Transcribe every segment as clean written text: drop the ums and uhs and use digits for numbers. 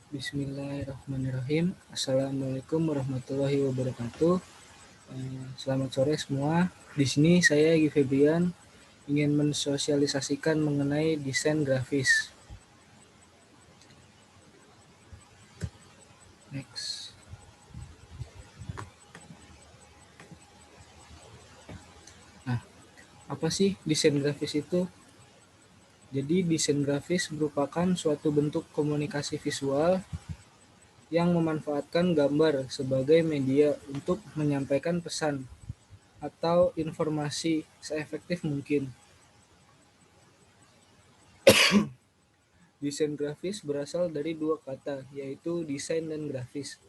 Bismillahirrahmanirrahim. Assalamualaikum warahmatullahi wabarakatuh. Selamat sore semua. Di sini saya Egy Febrian ingin mensosialisasikan mengenai desain grafis. Next. Nah, apa sih desain grafis itu? Jadi desain grafis merupakan suatu bentuk komunikasi visual yang memanfaatkan gambar sebagai media untuk menyampaikan pesan atau informasi seefektif mungkin. Desain grafis berasal dari dua kata, yaitu desain dan grafis.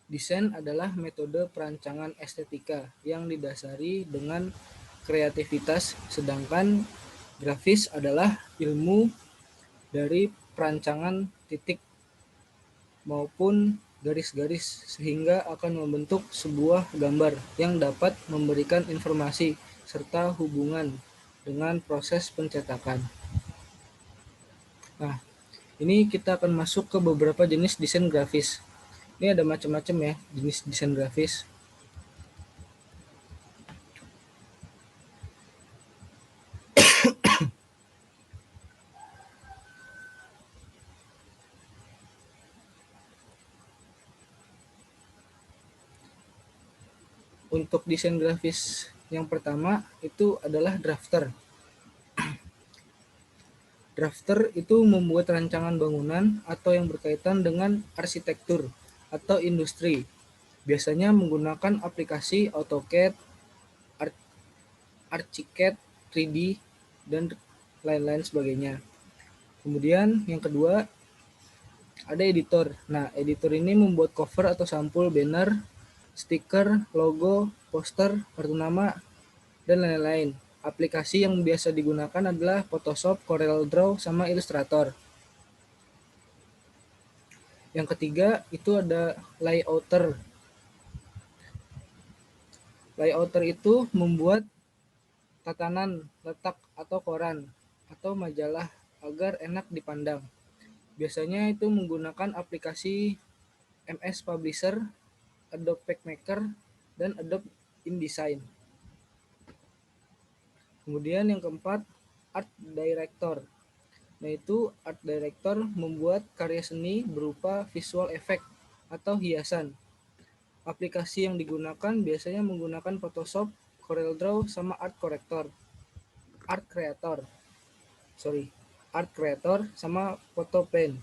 Desain adalah metode perancangan estetika yang didasari dengan kreativitas, sedangkan grafis adalah ilmu dari perancangan titik maupun garis-garis sehingga akan membentuk sebuah gambar yang dapat memberikan informasi serta hubungan dengan proses pencetakan. Nah, ini kita akan masuk ke beberapa jenis desain grafis. Ini ada macam-macam ya jenis desain grafis. Untuk desain grafis yang pertama itu adalah drafter. Drafter itu membuat rancangan bangunan atau yang berkaitan dengan arsitektur atau industri. Biasanya menggunakan aplikasi AutoCAD, Archicad, 3D, dan lain-lain sebagainya. Kemudian yang kedua ada editor. Nah, editor ini membuat cover atau sampul banner, stiker, logo, poster, kartu nama, dan lain-lain. Aplikasi yang biasa digunakan adalah Photoshop, CorelDRAW, sama Illustrator. Yang ketiga itu ada layouter. Layouter itu membuat tatanan, letak atau koran atau majalah agar enak dipandang. Biasanya itu menggunakan aplikasi MS Publisher, Adobe PageMaker, dan Adobe InDesign. Kemudian yang keempat, Art Director. Nah, itu Art Director membuat karya seni berupa visual effect atau hiasan. Aplikasi yang digunakan biasanya menggunakan Photoshop, CorelDRAW, sama Art Creator sama PhotoPaint.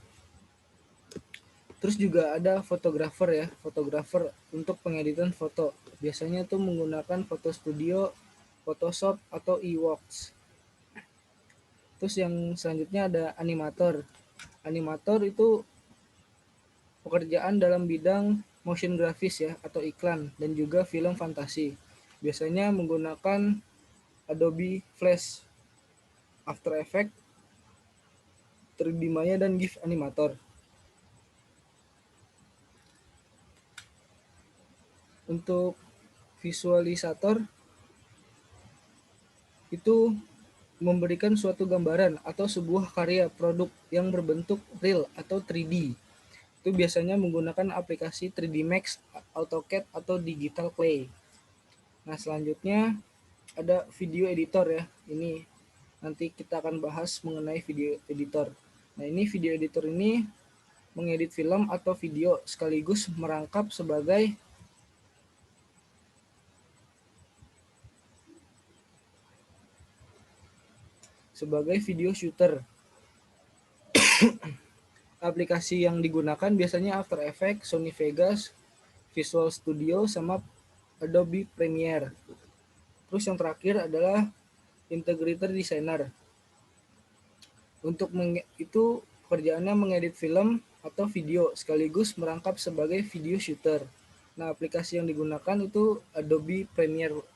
Terus juga ada fotografer ya, fotografer untuk pengeditan foto. Biasanya tuh menggunakan Photo Studio, Photoshop, atau eWorks. Terus yang selanjutnya ada animator. Animator itu pekerjaan dalam bidang motion grafis ya, atau iklan, dan juga film fantasi. Biasanya menggunakan Adobe Flash, After Effects, 3D Maya, dan GIF Animator. Untuk visualisator itu memberikan suatu gambaran atau sebuah karya produk yang berbentuk real atau 3D. Itu biasanya menggunakan aplikasi 3D Max, AutoCAD, atau Digital Clay. Nah, selanjutnya ada video editor ya. Ini nanti kita akan bahas mengenai video editor. Nah, ini video editor ini mengedit film atau video sekaligus merangkap sebagai video shooter. Aplikasi yang digunakan biasanya After Effects, Sony Vegas, Visual Studio, sama Adobe Premiere. Terus yang terakhir adalah Integrator Designer. Untuk itu pekerjaannya mengedit film atau video sekaligus merangkap sebagai video shooter. Nah, aplikasi yang digunakan itu Adobe Premiere.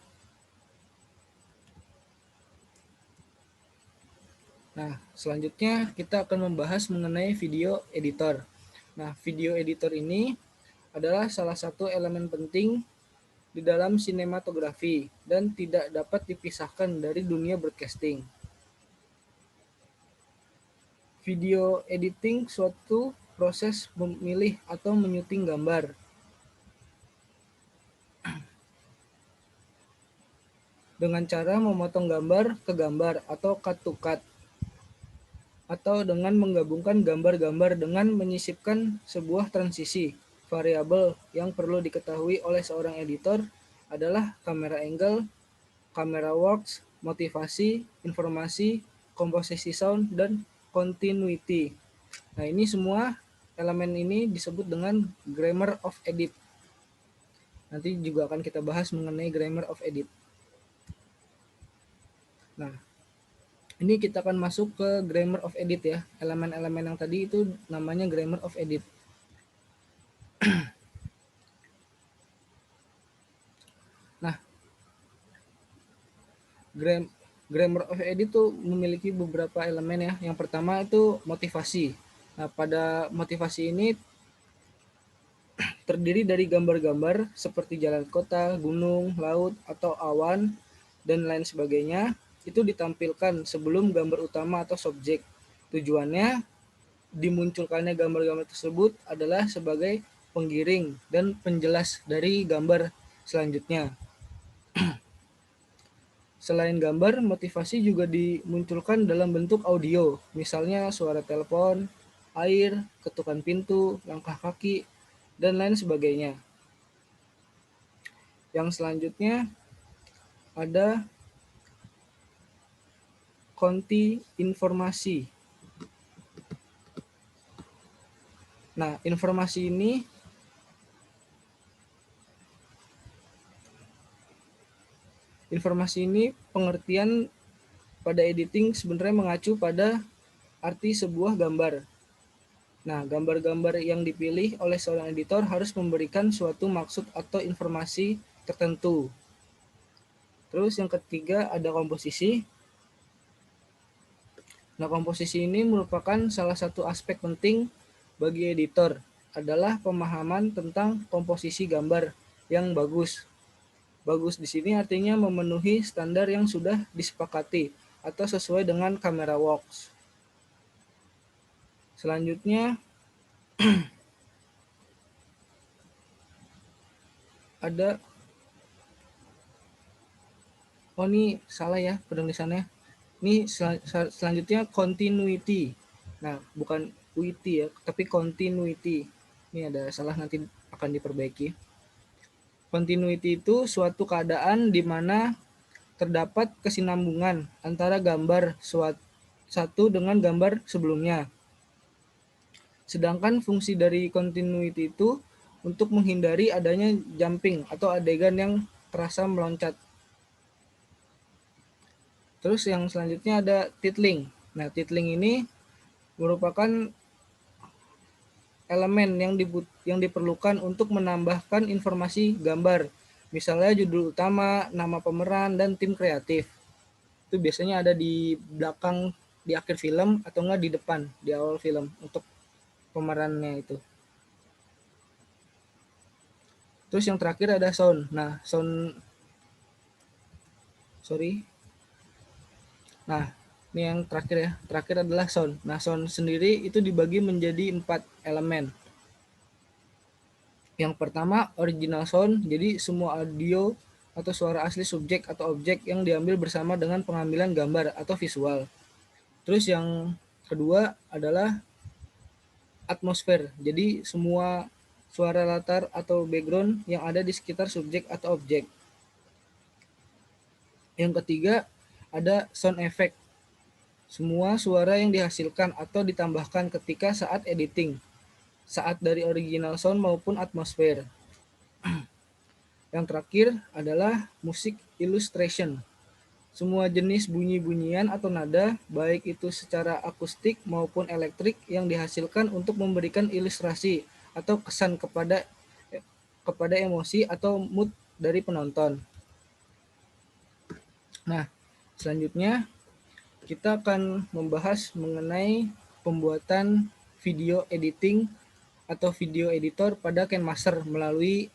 Nah, selanjutnya kita akan membahas mengenai video editor. Nah, video editor ini adalah salah satu elemen penting di dalam sinematografi dan tidak dapat dipisahkan dari dunia broadcasting. Video editing suatu proses memilih atau menyuting gambar. Dengan cara memotong gambar ke gambar atau cut to cut, atau dengan menggabungkan gambar-gambar dengan menyisipkan sebuah transisi. Variabel yang perlu diketahui oleh seorang editor adalah kamera angle, kamera works, motivasi, informasi, komposisi sound, dan continuity. Nah, ini semua elemen ini disebut dengan grammar of edit. Nanti juga akan kita bahas mengenai grammar of edit. Nah, ini kita akan masuk ke grammar of edit ya. Elemen-elemen yang tadi itu namanya grammar of edit. Nah, grammar of edit itu memiliki beberapa elemen ya. Yang pertama itu motivasi. Nah, pada motivasi ini terdiri dari gambar-gambar seperti jalan kota, gunung, laut, atau awan, dan lain sebagainya. Itu ditampilkan sebelum gambar utama atau subjek. Tujuannya dimunculkannya gambar-gambar tersebut adalah sebagai penggiring dan penjelas dari gambar selanjutnya. Selain gambar, motivasi juga dimunculkan dalam bentuk audio, misalnya suara telepon, air, ketukan pintu, langkah kaki, dan lain sebagainya. Yang selanjutnya ada konti informasi. Nah, informasi ini pengertian pada editing sebenarnya mengacu pada arti sebuah gambar. Nah, gambar-gambar yang dipilih oleh seorang editor harus memberikan suatu maksud atau informasi tertentu. Terus yang ketiga ada komposisi. Nah, komposisi ini merupakan salah satu aspek penting bagi editor adalah pemahaman tentang komposisi gambar yang bagus. Bagus di sini artinya memenuhi standar yang sudah disepakati atau sesuai dengan kamera works. Selanjutnya ada ini salah ya penulisannya. Ini selanjutnya continuity. Nah, bukan UIT ya, tapi continuity. Ini ada salah, nanti akan diperbaiki. Continuity itu suatu keadaan di mana terdapat kesinambungan antara gambar satu dengan gambar sebelumnya. Sedangkan fungsi dari continuity itu untuk menghindari adanya jumping atau adegan yang terasa meloncat. Terus yang selanjutnya ada titling. Nah, titling ini merupakan elemen yang diperlukan untuk menambahkan informasi gambar. Misalnya judul utama, nama pemeran, dan tim kreatif. Itu biasanya ada di belakang, di akhir film, atau enggak di depan, di awal film, untuk pemerannya itu. Terus yang terakhir ada sound. Nah, Nah, ini yang terakhir ya. Terakhir adalah sound. Nah, sound sendiri itu dibagi menjadi 4 elemen. Yang pertama, original sound. Jadi semua audio atau suara asli subjek atau objek yang diambil bersama dengan pengambilan gambar atau visual. Terus yang kedua adalah atmosfer. Jadi semua suara latar atau background yang ada di sekitar subjek atau objek. Yang ketiga ada sound effect. Semua suara yang dihasilkan atau ditambahkan ketika saat editing, saat dari original sound maupun atmosfer. Yang terakhir adalah musik illustration. Semua jenis bunyi-bunyian atau nada, baik itu secara akustik maupun elektrik yang dihasilkan untuk memberikan ilustrasi atau kesan kepada emosi atau mood dari penonton. Nah, selanjutnya kita akan membahas mengenai pembuatan video editing atau video editor pada KineMaster melalui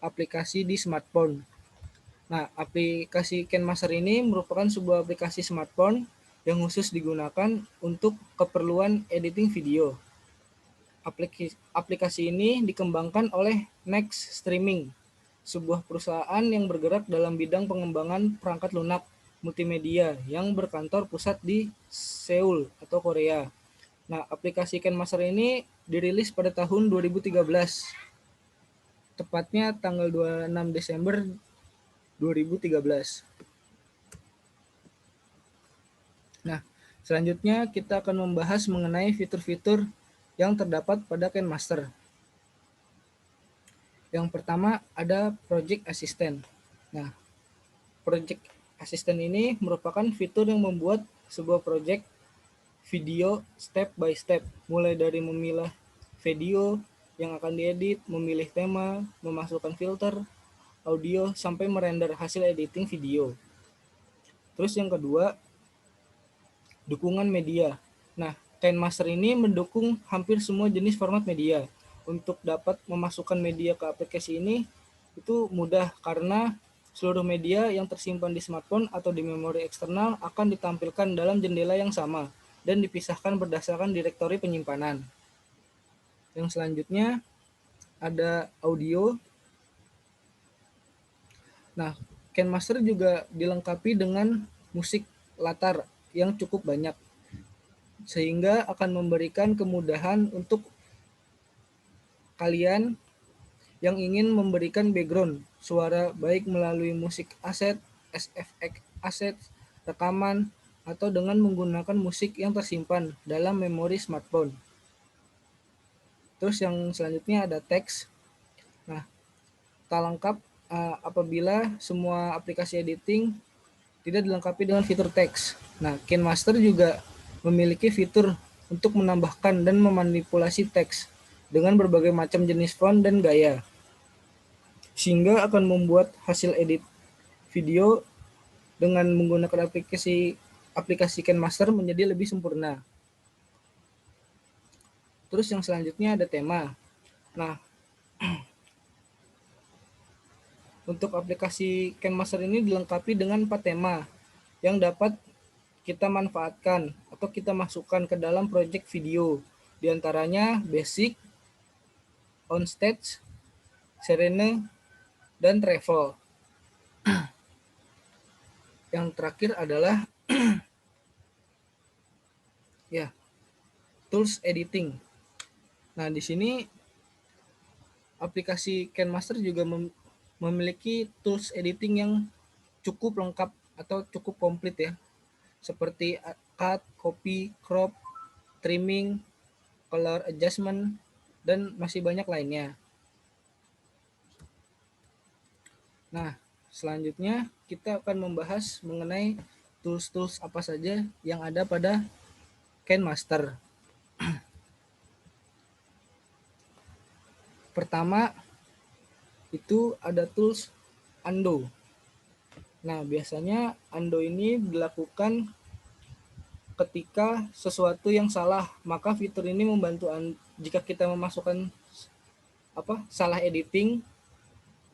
aplikasi di smartphone. Nah, aplikasi KineMaster ini merupakan sebuah aplikasi smartphone yang khusus digunakan untuk keperluan editing video. Aplikasi ini dikembangkan oleh Next Streaming, sebuah perusahaan yang bergerak dalam bidang pengembangan perangkat lunak multimedia yang berkantor pusat di Seoul atau Korea. Nah, aplikasi KineMaster ini dirilis pada tahun 2013, tepatnya tanggal 26 Desember 2013. Nah, selanjutnya kita akan membahas mengenai fitur-fitur yang terdapat pada KineMaster. Yang pertama ada Project Assistant. Nah, Project Assistant ini merupakan fitur yang membuat sebuah project video step by step, mulai dari memilah video yang akan diedit, memilih tema, memasukkan filter, audio, sampai merender hasil editing video. Terus yang kedua, dukungan media. Nah, KineMaster ini mendukung hampir semua jenis format media. Untuk dapat memasukkan media ke aplikasi ini itu mudah karena seluruh media yang tersimpan di smartphone atau di memori eksternal akan ditampilkan dalam jendela yang sama dan dipisahkan berdasarkan direktori penyimpanan. Yang selanjutnya ada audio. Nah, KineMaster juga dilengkapi dengan musik latar yang cukup banyak, sehingga akan memberikan kemudahan untuk kalian yang ingin memberikan background suara baik melalui musik aset, SFX aset, rekaman, atau dengan menggunakan musik yang tersimpan dalam memori smartphone. Terus yang selanjutnya ada teks. Nah, tak lengkap apabila semua aplikasi editing tidak dilengkapi dengan fitur teks. Nah, KineMaster juga memiliki fitur untuk menambahkan dan memanipulasi teks dengan berbagai macam jenis font dan gaya, sehingga akan membuat hasil edit video dengan menggunakan aplikasi KineMaster menjadi lebih sempurna. Terus yang selanjutnya ada tema. Nah, untuk aplikasi KineMaster ini dilengkapi dengan 4 tema yang dapat kita manfaatkan atau kita masukkan ke dalam project video. Di antaranya basic, onstage, serene, dan travel. Yang terakhir adalah ya, tools editing. Nah, di sini aplikasi KineMaster juga memiliki tools editing yang cukup lengkap atau cukup komplit ya. Seperti cut, copy, crop, trimming, color adjustment, dan masih banyak lainnya. Nah, selanjutnya kita akan membahas mengenai tools-tools apa saja yang ada pada KineMaster. Pertama, itu ada tools undo. Nah, biasanya undo ini dilakukan ketika sesuatu yang salah, maka fitur ini membantu jika kita memasukkan salah editing,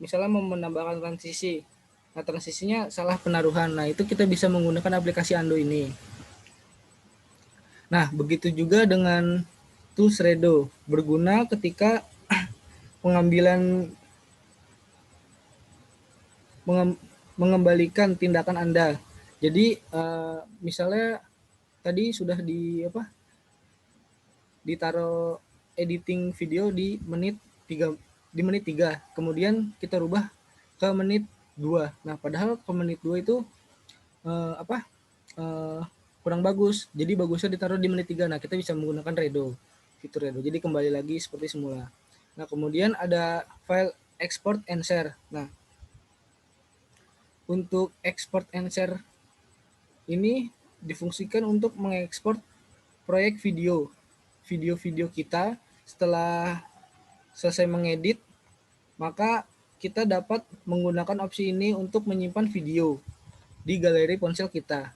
misalnya menambahkan transisi. Nah, transisinya salah penaruhan. Nah, itu kita bisa menggunakan aplikasi undo ini. Nah, begitu juga dengan tools redo, berguna ketika pengambilan mengembalikan tindakan Anda. Jadi misalnya tadi sudah ditaruh editing video di menit 3, kemudian kita rubah ke menit 2. Nah, padahal ke menit 2 itu kurang bagus. Jadi bagusnya ditaruh di menit 3. Nah, kita bisa menggunakan redo, fitur redo. Jadi kembali lagi seperti semula. Nah, kemudian ada file export and share. Nah, untuk export and share ini difungsikan untuk mengekspor proyek video kita. Setelah selesai mengedit, maka kita dapat menggunakan opsi ini untuk menyimpan video di galeri ponsel kita.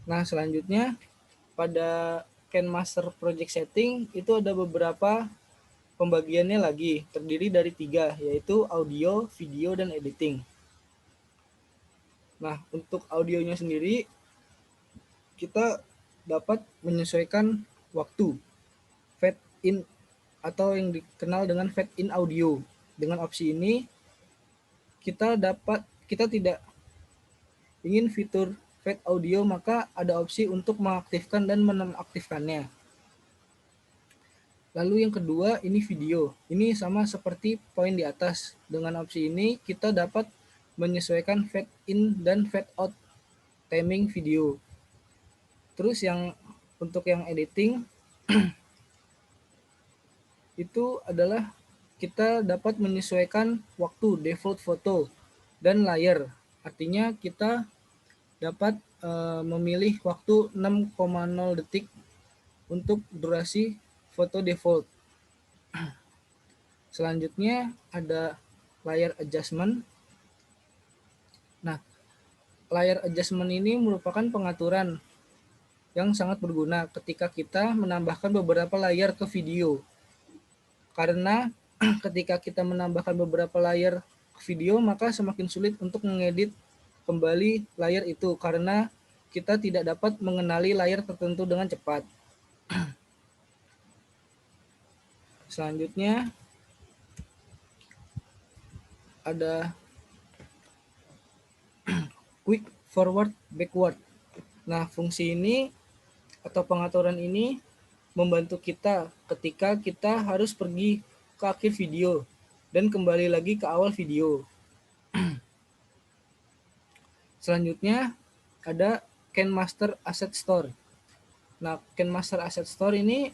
Nah, selanjutnya pada KineMaster Project Setting itu ada beberapa pembagiannya lagi, terdiri dari 3, yaitu audio, video, dan editing. Nah, untuk audionya sendiri kita dapat menyesuaikan waktu fade in atau yang dikenal dengan fade in audio. Dengan opsi ini kita tidak ingin fitur fade audio, maka ada opsi untuk mengaktifkan dan menonaktifkannya. Lalu yang kedua ini video. Ini sama seperti poin di atas. Dengan opsi ini kita dapat menyesuaikan fade in dan fade out timing video. Terus untuk yang editing itu adalah kita dapat menyesuaikan waktu default foto dan layar. Artinya kita dapat memilih waktu 6,0 detik untuk durasi foto default. Selanjutnya ada layer adjustment. Nah, layer adjustment ini merupakan pengaturan yang sangat berguna ketika kita menambahkan beberapa layar ke video. Karena ketika kita menambahkan beberapa layar ke video, maka semakin sulit untuk mengedit kembali layar itu karena kita tidak dapat mengenali layar tertentu dengan cepat. Selanjutnya ada quick forward backward. Nah, fungsi ini atau pengaturan ini membantu kita ketika kita harus pergi ke akhir video dan kembali lagi ke awal video. Selanjutnya ada KineMaster Asset Store. Nah, KineMaster Asset Store ini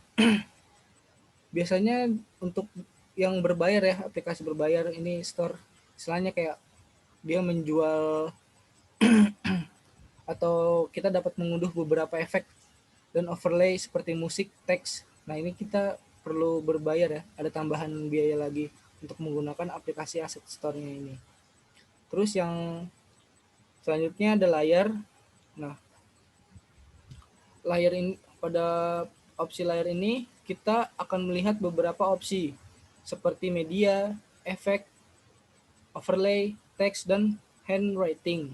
biasanya untuk yang berbayar ya, aplikasi berbayar ini store. Istilahnya kayak dia menjual atau kita dapat mengunduh beberapa efek dan overlay seperti musik, teks. Nah, ini kita perlu berbayar ya, ada tambahan biaya lagi untuk menggunakan aplikasi Asset Store-nya ini. Terus yang selanjutnya ada layar. Nah, layar ini pada opsi layar ini kita akan melihat beberapa opsi seperti media, efek, overlay, teks, dan handwriting.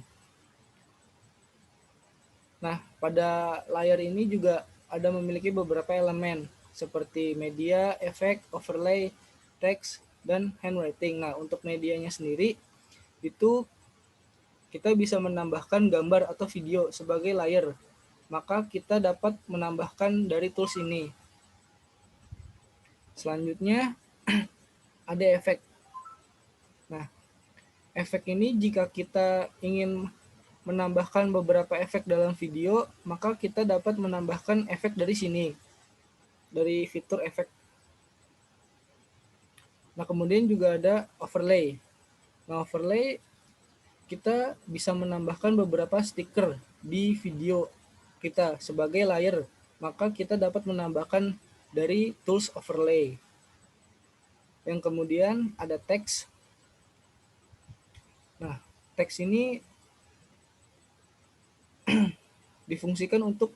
Nah, pada layar ini juga ada memiliki beberapa elemen seperti media, efek, overlay, teks, dan handwriting. Nah, untuk medianya sendiri itu kita bisa menambahkan gambar atau video sebagai layar. Maka kita dapat menambahkan dari tools ini. Selanjutnya ada efek. Nah, efek ini jika kita ingin menambahkan beberapa efek dalam video, maka kita dapat menambahkan efek dari sini, dari fitur efek. Nah, kemudian juga ada overlay. Nah, overlay kita bisa menambahkan beberapa stiker di video kita sebagai layer. Maka kita dapat menambahkan dari tools overlay. Yang kemudian ada teks. Nah, teks ini difungsikan untuk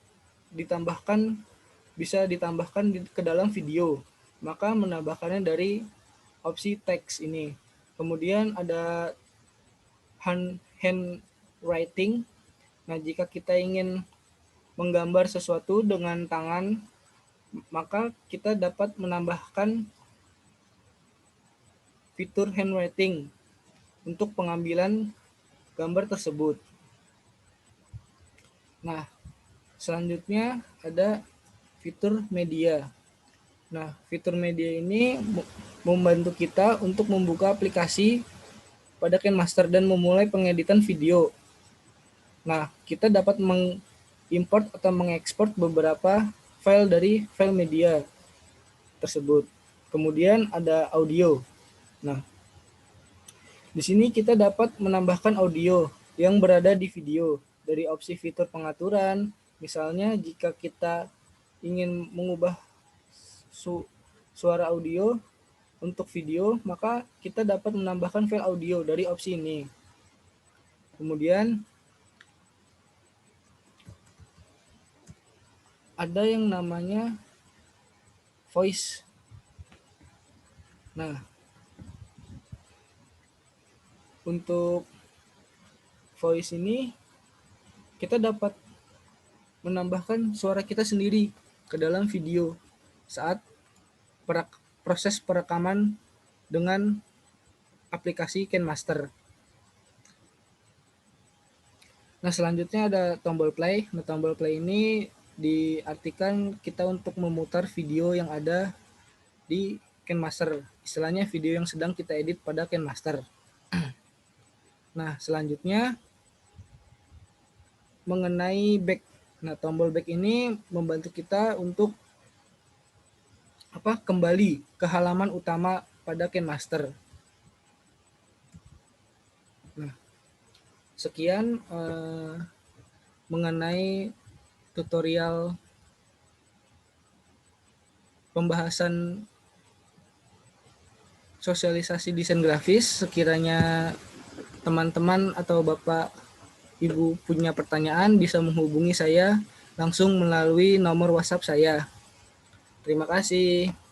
bisa ditambahkan ke dalam video. Maka menambahkannya dari opsi teks ini. Kemudian ada handwriting. Nah, jika kita ingin menggambar sesuatu dengan tangan, maka kita dapat menambahkan fitur handwriting untuk pengambilan gambar tersebut. Nah, selanjutnya ada fitur media. Nah, fitur media ini membantu kita untuk membuka aplikasi pada KineMaster dan memulai pengeditan video. Nah, kita dapat mengimport atau mengekspor beberapa file dari file media tersebut. Kemudian ada audio. Nah, di sini kita dapat menambahkan audio yang berada di video dari opsi fitur pengaturan. Misalnya jika kita ingin mengubah suara audio untuk video, maka kita dapat menambahkan file audio dari opsi ini. Kemudian ada yang namanya voice. Nah, untuk voice ini kita dapat menambahkan suara kita sendiri ke dalam video saat proses perekaman dengan aplikasi KineMaster. Nah, selanjutnya ada tombol play. Nah, tombol play ini diartikan kita untuk memutar video yang ada di KineMaster. Istilahnya video yang sedang kita edit pada KineMaster. Nah, selanjutnya mengenai back. Nah, tombol back ini membantu kita untuk kembali ke halaman utama pada KineMaster. Nah, sekian mengenai tutorial pembahasan sosialisasi desain grafis. Sekiranya teman-teman atau Bapak Ibu punya pertanyaan, bisa menghubungi saya langsung melalui nomor WhatsApp saya. Terima kasih.